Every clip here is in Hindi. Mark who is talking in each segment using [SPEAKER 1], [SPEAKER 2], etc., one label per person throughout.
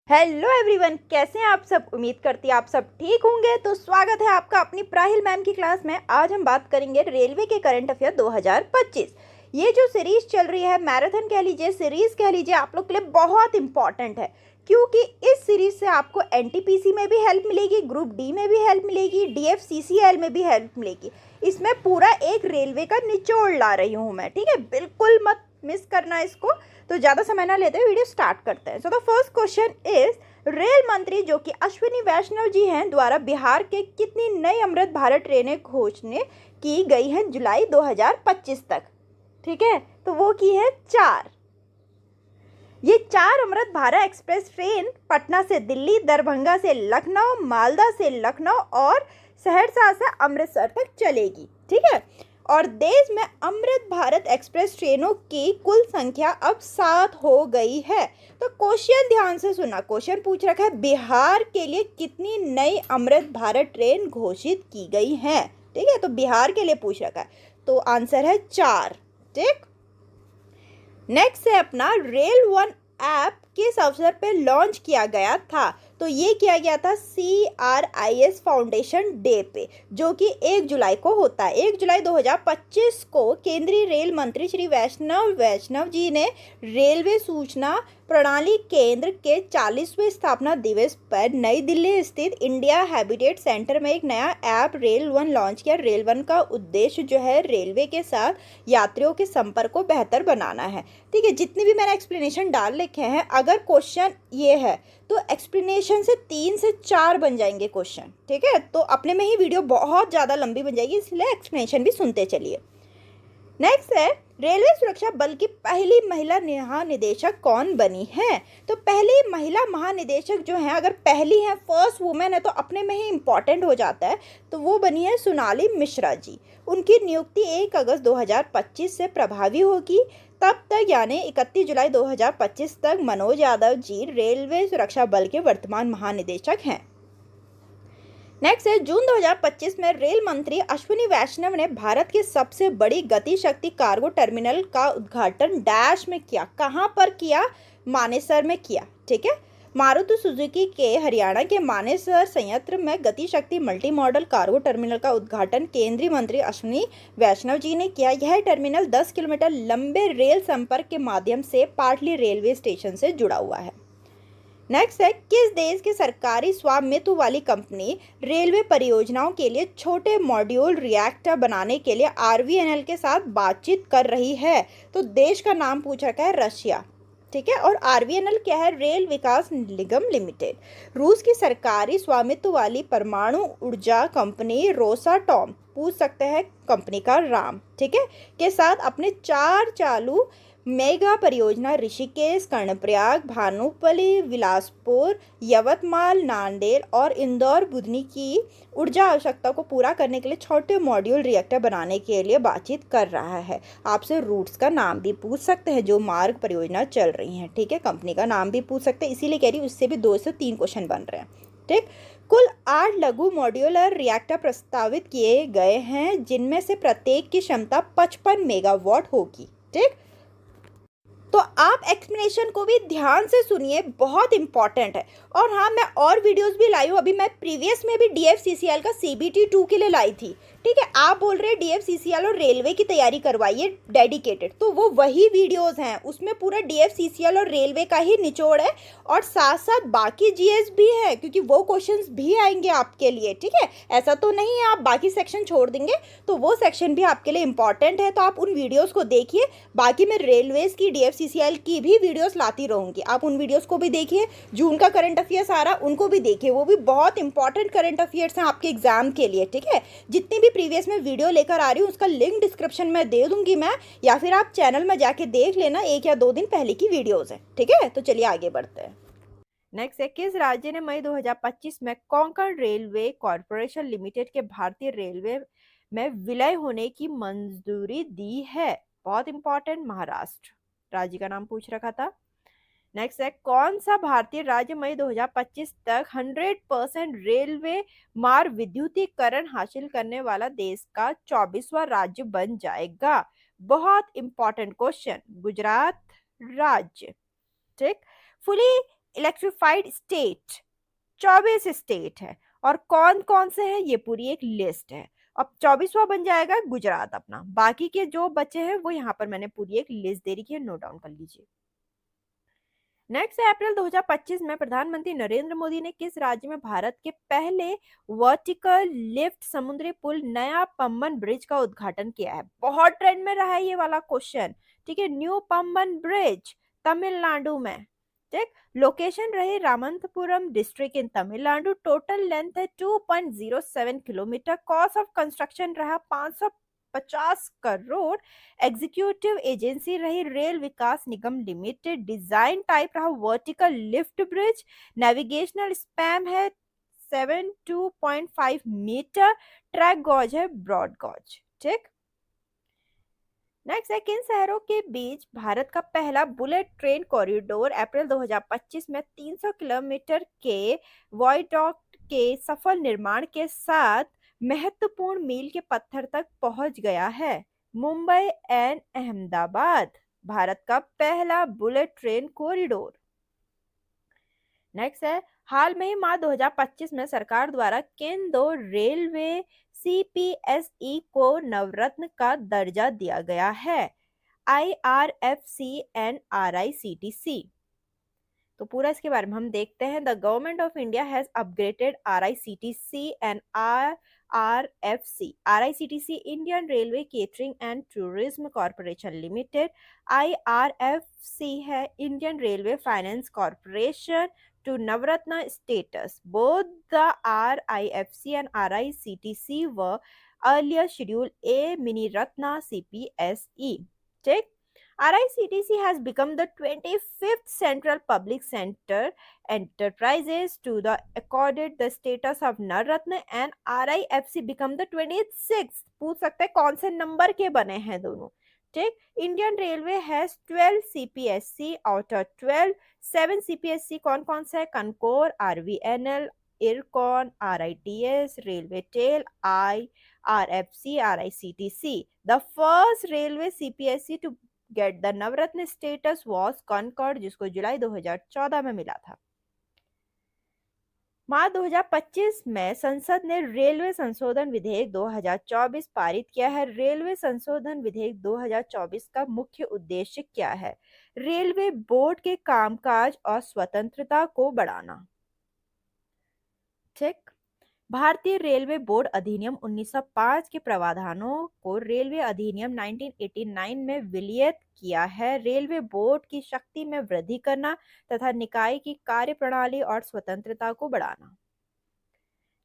[SPEAKER 1] हेलो एवरीवन, कैसे हैं आप सब। उम्मीद करती है आप सब ठीक होंगे। तो स्वागत है आपका अपनी प्राहिल मैम की क्लास में। आज हम बात करेंगे रेलवे के करंट अफेयर 2025। ये जो सीरीज चल रही है, मैराथन कह लीजिए, सीरीज कह लीजिए, आप लोग के लिए बहुत इंपॉर्टेंट है, क्योंकि इस सीरीज से आपको एनटीपीसी में भी हेल्प मिलेगी, ग्रुप डी में भी हेल्प मिलेगी, डीएफसीसीएल में भी हेल्प मिलेगी। इसमें पूरा एक रेलवे का निचोड़ ला रही हूँ मैं, ठीक है। बिल्कुल मत मिस करना इसको। तो ज़्यादा समय ना लेते वीडियो स्टार्ट करते हैं। So the first question is, rail मंत्री जो कि अश्विनी वैष्णव जी हैं द्वारा बिहार के कितनी नई अमृत भारत ट्रेनें घोषणा की गई हैं जुलाई 2025 तक, ठीक है। तो वो की है 4। ये 4 अमृत भारत एक्सप्रेस ट्रेन पटना से दिल्ली, दरभंगा से लखनऊ, मालदा से लखनऊ और सहरसा से अमृतसर तक चलेगी, ठीक है। और देश में अमृत भारत एक्सप्रेस ट्रेनों की कुल संख्या अब 7 हो गई है। तो क्वेश्चन ध्यान से सुना, क्वेश्चन पूछ रखा है बिहार के लिए कितनी नई अमृत भारत ट्रेन घोषित की गई हैं, ठीक है। तो बिहार के लिए पूछ रखा है, तो आंसर है 4, ठीक। नेक्स्ट है अपना, रेल वन ऐप किस अवसर पे लॉन्च किया गया था। तो ये किया गया था CRIS फाउंडेशन डे पे, जो कि 1 जुलाई को होता है। 1 जुलाई 2025 को केंद्रीय रेल मंत्री श्री वैष्णव जी ने रेलवे सूचना प्रणाली केंद्र के 40वें स्थापना दिवस पर नई दिल्ली स्थित इंडिया हैबिटेट सेंटर में एक नया ऐप रेल वन लॉन्च किया। रेल वन का उद्देश्य जो है रेलवे के साथ यात्रियों के संपर्क को बेहतर बनाना है, ठीक है। जितनी भी मैंने एक्सप्लेनेशन डाल रखे हैं, अगर क्वेश्चन ये है तो एक्सप्लेनेशन से 3 से 4 बन जाएंगे क्वेश्चन, ठीक है। तो अपने में ही वीडियो बहुत ज़्यादा लंबी बन जाएगी, इसलिए एक्सप्लेनेशन भी सुनते चलिए। नेक्स्ट है, रेलवे सुरक्षा बल की पहली महिला महानिदेशक कौन बनी है। तो पहली महिला महानिदेशक जो है, अगर पहली है, फर्स्ट वुमेन है, तो अपने में ही इंपॉर्टेंट हो जाता है। तो वो बनी है सोनाली मिश्रा जी। उनकी नियुक्ति 1 अगस्त 2025 से प्रभावी होगी। तब तक यानी 31 जुलाई 2025 तक मनोज यादव जी रेलवे सुरक्षा बल के वर्तमान महानिदेशक हैं। नेक्स्ट है, जून 2025 में रेल मंत्री अश्विनी वैष्णव ने भारत की सबसे बड़ी गति शक्ति कार्गो टर्मिनल का उद्घाटन डैश में किया। कहाँ पर किया? मानेसर में किया, ठीक है। मारुति सुजुकी के हरियाणा के मानेसर संयंत्र में गति शक्ति मल्टी मॉडल कार्गो टर्मिनल का उद्घाटन केंद्रीय मंत्री अश्विनी वैष्णव जी ने किया। यह टर्मिनल 10 किलोमीटर लंबे रेल संपर्क के माध्यम से पाटली रेलवे स्टेशन से जुड़ा हुआ है। नेक्स्ट है, किस देश की सरकारी स्वामित्व वाली कंपनी रेलवे परियोजनाओं के लिए छोटे मॉड्यूल रिएक्टर बनाने के लिए RVNL के साथ बातचीत कर रही है। तो देश का नाम पूछ रखा है रशिया, ठीक है। और RVNL क्या है? रेल विकास निगम लिमिटेड। रूस की सरकारी स्वामित्व वाली परमाणु ऊर्जा कंपनी रोसाटॉम, पूछ सकते हैं कंपनी का नाम, ठीक है, के साथ अपने 4 चालू मेगा परियोजना ऋषिकेश, कर्णप्रयाग, भानुपल्ली, बिलासपुर, यवतमाल, नांदेड़ और इंदौर बुधनी की ऊर्जा आवश्यकता को पूरा करने के लिए छोटे मॉड्यूल रिएक्टर बनाने के लिए बातचीत कर रहा है। आपसे रूट्स का नाम भी पूछ सकते हैं, जो मार्ग परियोजना चल रही हैं, ठीक है। कंपनी का नाम भी पूछ सकते हैं, इसीलिए कह रही हूँ उससे भी 2 से 3 क्वेश्चन बन रहे हैं, ठीक। कुल 8 लघु मॉड्यूलर रिएक्टर प्रस्तावित किए गए हैं, जिनमें से प्रत्येक की क्षमता 55 मेगावाट होगी, ठीक। तो आप एक्सप्लेनेशन को भी ध्यान से सुनिए, बहुत इंपॉर्टेंट है। और हाँ, मैं और वीडियोस भी लाई हूँ। अभी मैं प्रीवियस में भी DFCCL का CBT 2 के लिए लाई थी, ठीक है। आप बोल रहे हैं DFCCL और रेलवे की तैयारी करवाइए डेडिकेटेड, तो वो वही वीडियोस हैं, उसमें पूरा DFCCL और रेलवे का ही निचोड़ है, और साथ साथ बाकी GS भी है, क्योंकि वो क्वेश्चंस भी आएंगे आपके लिए, ठीक है। ऐसा तो नहीं है आप बाकी सेक्शन छोड़ देंगे, तो वो सेक्शन भी आपके लिए इंपॉर्टेंट है। तो आप उन वीडियोज़ को देखिए। बाकी मैं रेलवेज की DFCCL की भी वीडियोस लाती रहूँगी, आप उन वीडियोस को भी देखिए। जून का करंट अफेयर्स आ रहा, उनको भी देखिए, वो भी बहुत इंपॉर्टेंट करंट अफेयर्स हैं आपके एग्जाम के लिए, ठीक है। जितनी भी प्रीवियस में वीडियो लेकर आ रही हूँ, उसका लिंक डिस्क्रिप्शन में दे दूंगी मैं, या फिर आप चैनल में जाके देख लेना, 1 या 2 दिन पहले की वीडियोज़ हैं, ठीक है। तो चलिए आगे बढ़ते हैं। नेक्स्ट है, किस राज्य ने मई 2025 में कोंकण रेलवे कॉरपोरेशन लिमिटेड के भारतीय रेलवे में विलय होने की मंजूरी दी है? बहुत इंपॉर्टेंट, महाराष्ट्र राज्य का नाम पूछ रखा था। नेक्स्ट है, कौन सा भारतीय राज्य मई 2025 तक 100% रेलवे मार्ग विद्युतीकरण हासिल करने वाला देश का 24वां राज्य बन जाएगा? बहुत इंपॉर्टेंट क्वेश्चन, गुजरात राज्य, ठीक। फुली इलेक्ट्रिफाइड स्टेट 24 स्टेट है। और कौन कौन से हैं ये पूरी एक लिस्ट है। अब 24वां बन जाएगा गुजरात अपना। बाकी के जो बचे हैं वो यहाँ पर मैंने पूरी एक लिस्ट दे रखी है, नोट डाउन कर लीजिए। नेक्स्ट है अप्रैल 2025 में प्रधानमंत्री नरेंद्र मोदी ने किस राज्य में भारत के पहले वर्टिकल लिफ्ट समुद्री पुल नया पम्बन ब्रिज का उद्घाटन किया है। बहुत ट्रेंड में रहा है ये वाला क्वेश्चन, ठीक है। न्यू पम्बन ब्रिज तमिलनाडु में, ठीक। लोकेशन रही Ramanathapuram district in Tamil Nadu. Total length है 2.07 किलोमीटर। कॉस्ट ऑफ कंस्ट्रक्शन रहा 550 करोड़। एग्जीक्यूटिव एजेंसी रही रेल विकास निगम लिमिटेड। डिजाइन टाइप रहा vertical lift bridge. Navigational spam है 72.5 मीटर। ट्रैक गॉज है ब्रॉड गॉज, ठीक। नेक्स्ट है किन शहरों के बीच भारत का पहला बुलेट ट्रेन कॉरिडोर अप्रैल 2025 में 300 किलोमीटर के वायडक्ट के सफल निर्माण के साथ महत्वपूर्ण मील के पत्थर तक पहुंच गया है। मुंबई एंड अहमदाबाद भारत का पहला बुलेट ट्रेन कॉरिडोर। नेक्स्ट है हाल में ही मार्च 2025 में सरकार द्वारा किन दो रेलवे सीपीएसई को नवरत्न का दर्जा दिया गया है। IRFC and RICTC। तो पूरा इसके बारे में हम देखते हैं। The government of India has upgraded RICTC and RFC। RICTC Indian railway catering and tourism corporation limited. IRFC है Indian railway finance corporation to Navratna status. Both the RIFC and RICTC were earlier scheduled A Mini Ratna CPSE. Check. RICTC has become the 25th Central Public Center Enterprises to the accorded the status of Navratna and RIFC become the 26th. पूछ सकते हैं कौन से नंबर के बने हैं दोनों, ठीक। Indian railway has 12 CPSC out of 12। 7 CPSC कौन कौन सा है? Concor, RVNL, IRCON, RITS, RailTel, IRFC, RICTC। The first railway CPSC to get the Navratna status was Concor, जिसको जुलाई 2014 में मिला था। मार्च 2025 में संसद ने रेलवे संशोधन विधेयक 2024 पारित किया है। रेलवे संशोधन विधेयक 2024 का मुख्य उद्देश्य क्या है? रेलवे बोर्ड के कामकाज और स्वतंत्रता को बढ़ाना, ठीक। भारतीय रेलवे बोर्ड अधिनियम 1905 के प्रावधानों को रेलवे अधिनियम 1989 में विलयित किया है। रेलवे बोर्ड की शक्ति में वृद्धि करना तथा निकाय की कार्यप्रणाली और स्वतंत्रता को बढ़ाना।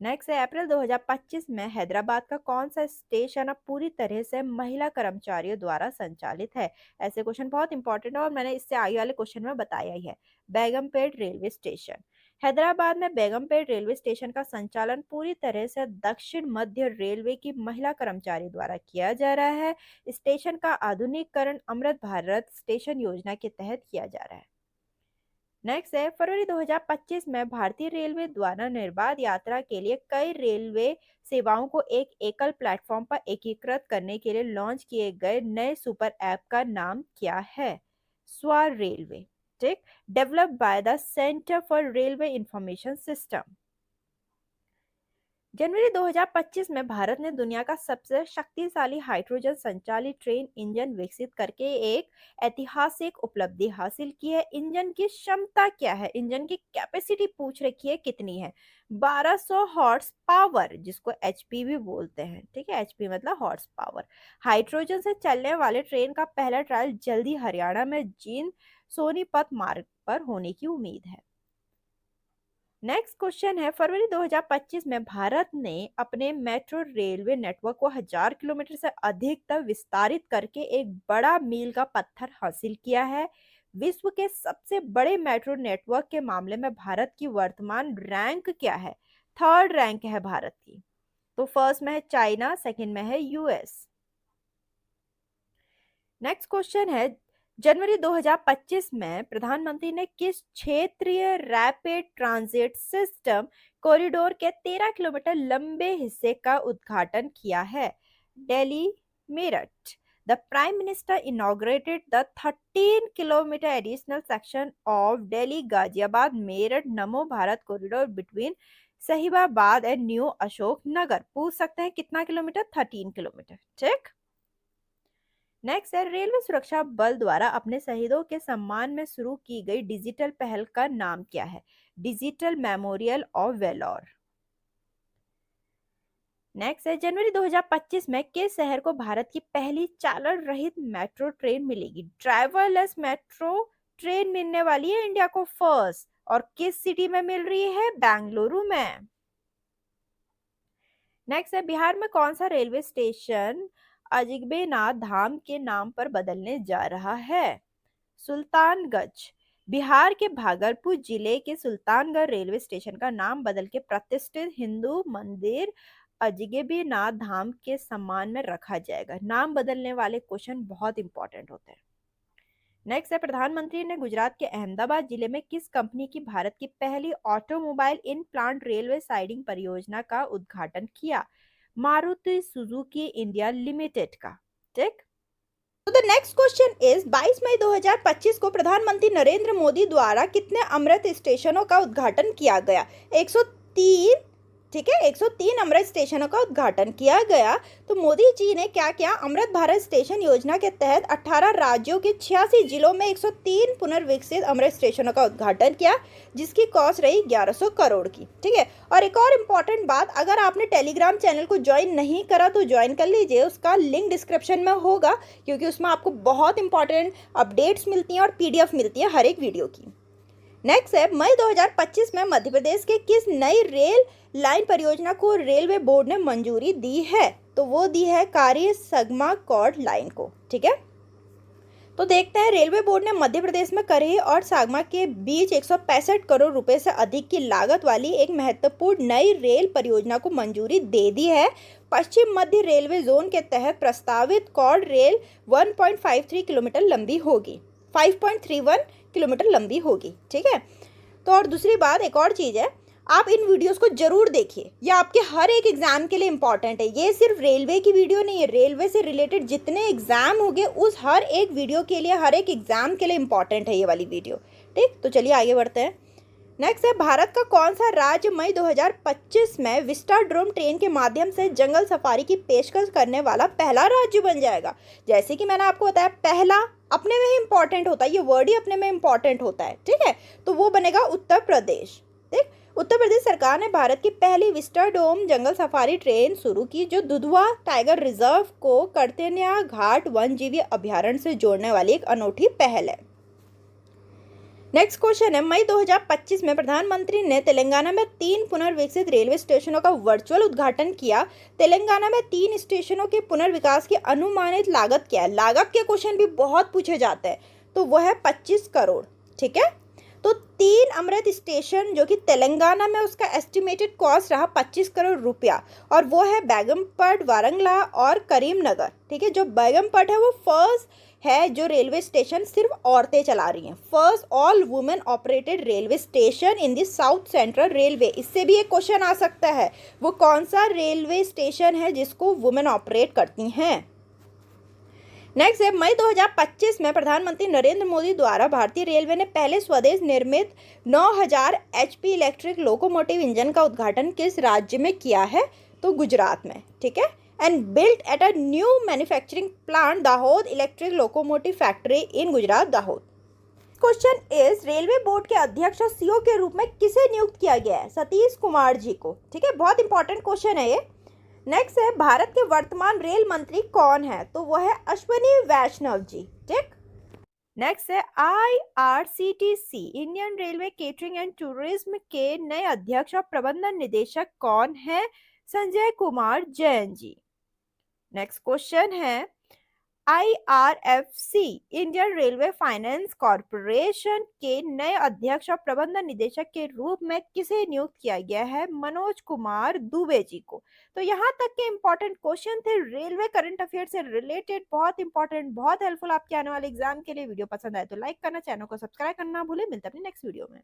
[SPEAKER 1] नेक्स्ट है अप्रैल 2025 में हैदराबाद का कौन सा स्टेशन अब पूरी तरह से महिला कर्मचारियों द्वारा संचालित है? ऐसे क्वेश्चन बहुत इंपॉर्टेंट है और मैंने इससे आगे वाले क्वेश्चन में बताया ही है। Begumpet railway station. हैदराबाद में बेगमपेट रेलवे स्टेशन का संचालन पूरी तरह से दक्षिण मध्य रेलवे की महिला कर्मचारी द्वारा किया जा रहा है। स्टेशन का आधुनिकीकरण अमृत भारत स्टेशन योजना के तहत किया जा रहा है। नेक्स्ट है फरवरी 2025 में भारतीय रेलवे द्वारा निर्बाध यात्रा के लिए कई रेलवे सेवाओं को एक एकल प्लेटफॉर्म पर एकीकृत करने के लिए लॉन्च किए गए नए सुपर ऐप का नाम क्या है? स्वर रेलवे, ठीक। Developed by the centre for railway information system. जनवरी 2025 में भारत ने दुनिया का सबसे शक्तिशाली हाइड्रोजन संचालित ट्रेन इंजन विकसित करके एक ऐतिहासिक उपलब्धि हासिल की है। इंजन की क्षमता क्या है? इंजन की कैपेसिटी पूछ रखी है कितनी है? 1200 हॉर्स पावर, जिसको HP भी बोलते हैं, ठीक है। HP मतलब हॉर्स पावर। हाइड्रोजन से चलने वाले ट्रेन का पहला ट्रायल जल्दी हरियाणा में जींद सोनीपत मार्ग पर होने की उम्मीद है। नेक्स्ट क्वेश्चन है फरवरी 2025 में भारत ने अपने मेट्रो रेलवे नेटवर्क को 1000 किलोमीटर से अधिक तक विस्तारित करके एक बड़ा मील का पत्थर हासिल किया है। विश्व के सबसे बड़े मेट्रो नेटवर्क के मामले में भारत की वर्तमान रैंक क्या है? 3rd रैंक है भारत की। तो फर्स्ट में है चाइना, सेकंड में है US। नेक्स्ट क्वेश्चन है जनवरी 2025 में प्रधानमंत्री ने किस क्षेत्रीय रैपिड ट्रांजिट सिस्टम कॉरिडोर के 13 किलोमीटर लंबे हिस्से का उद्घाटन किया है? Delhi Meerut. The Prime Minister inaugurated the 13-kilometer additional section of Delhi Ghaziabad Meerut Namo Bharat corridor between Sahibaबाद एंड न्यू अशोक नगर। पूछ सकते हैं कितना किलोमीटर? 13 किलोमीटर। ठीक। नेक्स्ट है, रेलवे सुरक्षा बल द्वारा अपने शहीदों के सम्मान में शुरू की गई डिजिटल पहल का नाम क्या है? Digital memorial of valour. Next है, जनवरी 2025 में किस शहर को भारत की पहली चालक रहित मेट्रो ट्रेन मिलेगी? ड्राइवरलेस मेट्रो ट्रेन मिलने वाली है इंडिया को फर्स्ट, और किस सिटी में मिल रही है? बेंगलुरु में। नेक्स्ट है, बिहार में कौन सा रेलवे स्टेशन अजगबेनाथ धाम के नाम पर बदलने जा रहा है? सुल्तानगंज। बिहार के भागलपुर जिले के सुल्तानगंज रेलवे स्टेशन का नाम बदल के प्रतिष्ठित हिंदू मंदिर अजगबेनाथ धाम के सम्मान में रखा जाएगा। नाम बदलने वाले क्वेश्चन बहुत इंपॉर्टेंट होते हैं। नेक्स्ट है, प्रधानमंत्री ने गुजरात के अहमदाबाद जिले में किस कंपनी की भारत की पहली automobile in plant railway siding परियोजना का उद्घाटन किया? मारुति सुजुकी इंडिया लिमिटेड का। ठीक। तो द नेक्स्ट क्वेश्चन इज 22 मई 2025 को प्रधानमंत्री नरेंद्र मोदी द्वारा कितने अमृत स्टेशनों का उद्घाटन किया गया? 103। ठीक है, 103 अमृत स्टेशनों का उद्घाटन किया गया। तो मोदी जी ने क्या किया? अमृत भारत स्टेशन योजना के तहत 18 राज्यों के 86 जिलों में 103 पुनर्विकसित अमृत स्टेशनों का उद्घाटन किया, जिसकी कॉस्ट रही 1100 करोड़ की। ठीक है। और एक और इम्पॉर्टेंट बात, अगर आपने टेलीग्राम चैनल को ज्वाइन नहीं करा तो ज्वाइन कर लीजिए, उसका लिंक डिस्क्रिप्शन में होगा, क्योंकि उसमें आपको बहुत इंपॉर्टेंट अपडेट्स मिलती हैं और PDF मिलती है हर एक वीडियो की। नेक्स्ट है, मई 2025 में मध्य प्रदेश के किस नई रेल लाइन परियोजना को रेलवे बोर्ड ने मंजूरी दी है? तो वो दी है कार्य सगमा कॉर्ड लाइन को। ठीक है। तो देखते हैं, रेलवे बोर्ड ने मध्य प्रदेश में करही और सागमा के बीच 165 करोड़ रुपए से अधिक की लागत वाली एक महत्वपूर्ण नई रेल परियोजना को मंजूरी दे दी है। पश्चिम मध्य रेलवे जोन के तहत प्रस्तावित कॉर्ड रेल 1.53 किलोमीटर लंबी होगी, 5.31 किलोमीटर लंबी होगी। ठीक है। तो और दूसरी बात, एक और चीज़ है, आप इन वीडियोस को जरूर देखिए, ये आपके हर एक एग्जाम के लिए इंपॉर्टेंट है। ये सिर्फ रेलवे की वीडियो नहीं है, रेलवे से रिलेटेड जितने एग्जाम होंगे उस हर एक वीडियो के लिए, हर एक एग्जाम के लिए इंपॉर्टेंट है ये वाली वीडियो। ठीक। तो चलिए आगे बढ़ते हैं। नेक्स्ट है, भारत का कौन सा राज्य मई 2025 में विस्टाडोम ट्रेन के माध्यम से जंगल सफारी की पेशकश करने वाला पहला राज्य बन जाएगा? जैसे कि मैंने आपको बताया, पहला अपने में ही इंपॉर्टेंट होता है, ये वर्ड ही अपने में इंपॉर्टेंट होता है। ठीक है। तो वो बनेगा उत्तर प्रदेश। ठीक। उत्तर प्रदेश सरकार ने भारत की पहली विस्टाडोम जंगल सफारी ट्रेन शुरू की, जो दुधवा टाइगर रिजर्व को कर्तन्या घाट वन्यजीवी अभ्यारण्य से जोड़ने वाली एक अनूठी पहल है। नेक्स्ट क्वेश्चन है, मई 2025 में प्रधानमंत्री ने तेलंगाना में 3 पुनर्विकसित रेलवे स्टेशनों का वर्चुअल उद्घाटन किया। तेलंगाना में 3 स्टेशनों के पुनर्विकास की अनुमानित लागत क्या है? लागत के क्वेश्चन भी बहुत पूछे जाते हैं। तो वह है 25 करोड़। ठीक है। तो 3 अमृत स्टेशन जो कि तेलंगाना में, उसका एस्टिमेटेड कॉस्ट रहा 25 करोड़ रुपया, और वो है बेगमपट, वारंगला और करीमनगर। ठीक है। जो बेगमपट है वो फर्स्ट है जो रेलवे स्टेशन सिर्फ औरतें चला रही हैं, first all women operated railway station in the south central railway. इससे भी एक क्वेश्चन आ सकता है, वो कौन सा रेलवे स्टेशन है जिसको वुमेन ऑपरेट करती हैं? नेक्स्ट है, मई 2025 में प्रधानमंत्री नरेंद्र मोदी द्वारा भारतीय रेलवे ने पहले स्वदेश निर्मित 9000 HP इलेक्ट्रिक लोकोमोटिव इंजन का उद्घाटन किस राज्य में किया है? तो गुजरात में। ठीक है। And built at a new manufacturing plant Dahod electric locomotive factory in Gujarat Dahod. Question is, railway board के अध्यक्ष और CEO के रूप में किसे नियुक्त किया गया है? सतीश कुमार जी को। ठीक है। बहुत इंपॉर्टेंट क्वेश्चन है ये। नेक्स्ट है, भारत के वर्तमान रेल मंत्री कौन है? तो वो है अश्विनी वैष्णव जी। ठीक। नेक्स्ट है, IRCTC Indian railway catering and tourism के नए अध्यक्ष और प्रबंधन निदेशक कौन है? संजय कुमार जैन जी। नेक्स्ट क्वेश्चन है, IRFC Indian railway finance corporation के नए अध्यक्ष और प्रबंधन निदेशक के रूप में किसे नियुक्त किया गया है? मनोज कुमार दुबे जी को। तो यहाँ तक के इंपॉर्टेंट क्वेश्चन थे रेलवे करंट अफेयर से रिलेटेड, बहुत इंपॉर्टेंट, बहुत हेल्पफुल आपके आने वाले एग्जाम के लिए। वीडियो पसंद आए तो लाइक करना, चैनल को सब्सक्राइब करना भूले। मिलते हैं अपनी नेक्स्ट वीडियो में।